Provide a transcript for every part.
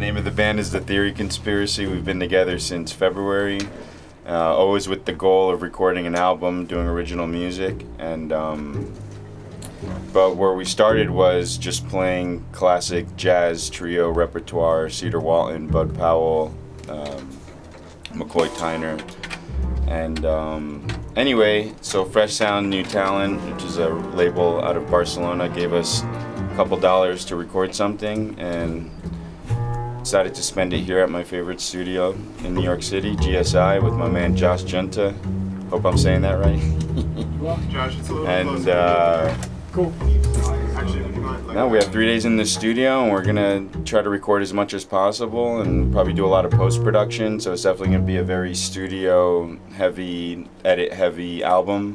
Name of the band is The Theory Conspiracy. We've been together since February, always with the goal of recording an album, doing original music, and but where we started was just playing classic jazz trio repertoire, Cedar Walton, Bud Powell, McCoy Tyner, and anyway, so Fresh Sound New Talent, which is a label out of Barcelona, gave us a couple dollars to record something, and decided to spend it here at my favorite studio in New York City, GSI, with my man Josh Giunta. Hope I'm saying that right. Well, Josh, it's a little and cool. now we have 3 days in the studio, and we're gonna try to record as much as possible, and probably do a lot of post-production. So it's definitely gonna be a very studio-heavy, edit-heavy album.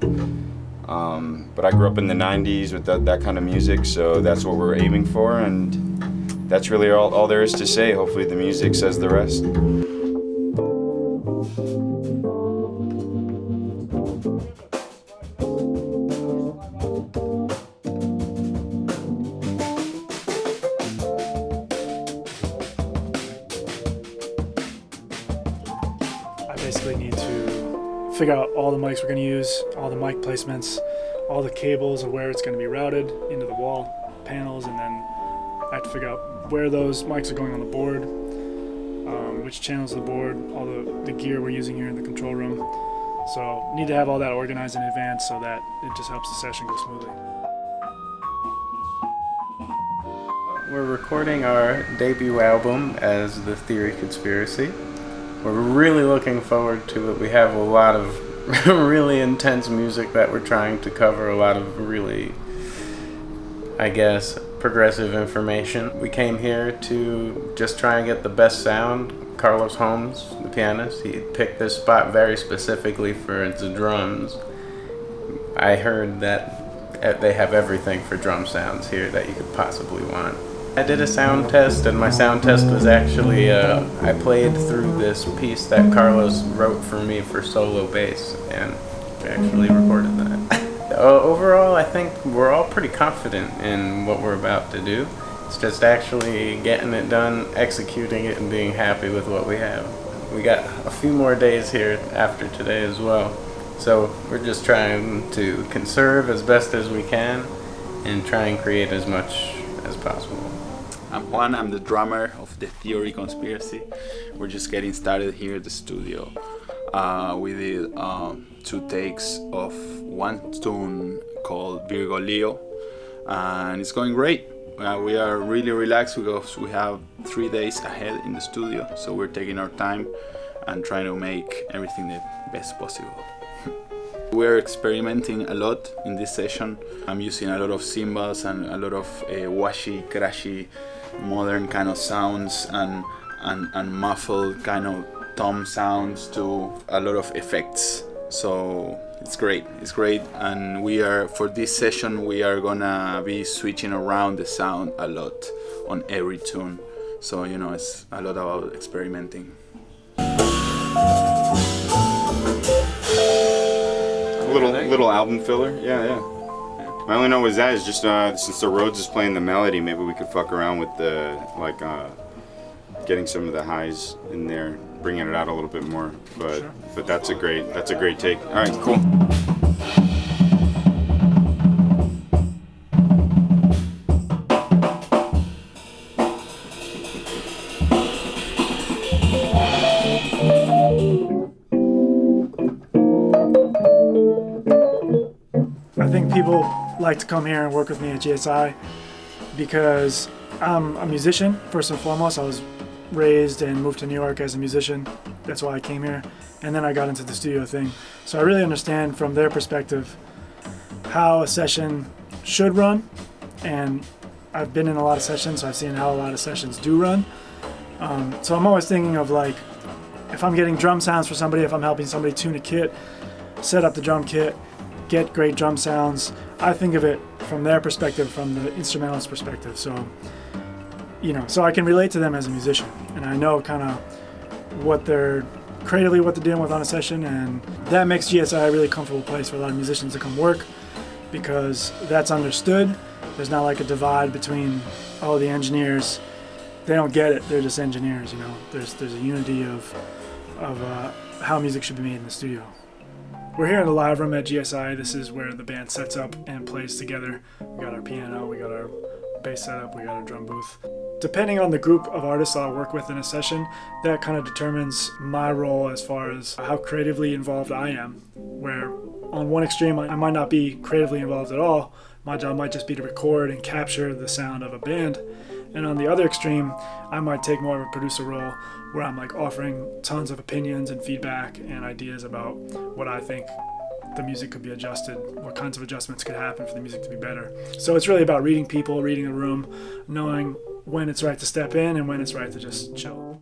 But I grew up in the '90s with that kind of music, so that's what we're aiming for, and that's really all there is to say. Hopefully the music says the rest. I basically need to figure out all the mics we're going to use, all the mic placements, all the cables of where it's going to be routed into the wall panels, and then I have to figure out where those mics are going on the board, which channels of the board, all the gear we're using here in the control room. So need to have all that organized in advance so that it just helps the session go smoothly. We're recording our debut album as The Theory Conspiracy. We're really looking forward to it. We have a lot of really intense music that we're trying to cover, a lot of really, I guess, progressive information. We came here to just try and get the best sound. Carlos Holmes, the pianist, he picked this spot very specifically for its drums. I heard that they have everything for drum sounds here that you could possibly want. I did a sound test, and my sound test was actually, I played through this piece that Carlos wrote for me for solo bass, and we actually recorded that. Overall, I think we're all pretty confident in what we're about to do. It's just actually getting it done, executing it, and being happy with what we have. We got a few more days here after today as well, so we're just trying to conserve as best as we can and try and create as much as possible. I'm Juan, I'm the drummer of The Theory Conspiracy. We're just getting started here at the studio. We did 2 takes of one tune called Virgo Leo, and it's going great. We are really relaxed because we have 3 days ahead in the studio, so we're taking our time and trying to make everything the best possible. We're experimenting a lot in this session. I'm using a lot of cymbals and a lot of washy, crashy, modern kind of sounds and muffled kind of tom sounds to a lot of effects. So it's great, and for this session we are gonna be switching around the sound a lot on every tune. So it's a lot about experimenting. Little album filler, yeah. My only note was that is just since the Rhodes is playing the melody, maybe we could fuck around with the getting some of the highs in there, bringing it out a little bit more. But Sure. But that's a great take. All right, cool. I think people like to come here and work with me at GSI because I'm a musician, first and foremost. I was raised and moved to New York as a musician. That's why I came here. And then I got into the studio thing. So I really understand from their perspective how a session should run. And I've been in a lot of sessions, so I've seen how a lot of sessions do run. So I'm always thinking of, like, if I'm getting drum sounds for somebody, if I'm helping somebody tune a kit, set up the drum kit, get great drum sounds, I think of it from their perspective, from the instrumentalist perspective. So, so I can relate to them as a musician, and I know kind of what they're dealing with on a session, and that makes GSI a really comfortable place for a lot of musicians to come work because that's understood. There's not like a divide between, the engineers they don't get it. They're just engineers, you know. There's a unity of how music should be made in the studio. We're here in the live room at GSI. This is where the band sets up and plays together. We got our piano, we got our bass setup, we got our drum booth. Depending on the group of artists I'll work with in a session, that kind of determines my role as far as how creatively involved I am. Where on one extreme, I might not be creatively involved at all. My job might just be to record and capture the sound of a band. And on the other extreme, I might take more of a producer role where I'm like offering tons of opinions and feedback and ideas about what I think the music could be adjusted, what kinds of adjustments could happen for the music to be better. So it's really about reading people, reading the room, knowing when it's right to step in and when it's right to just chill.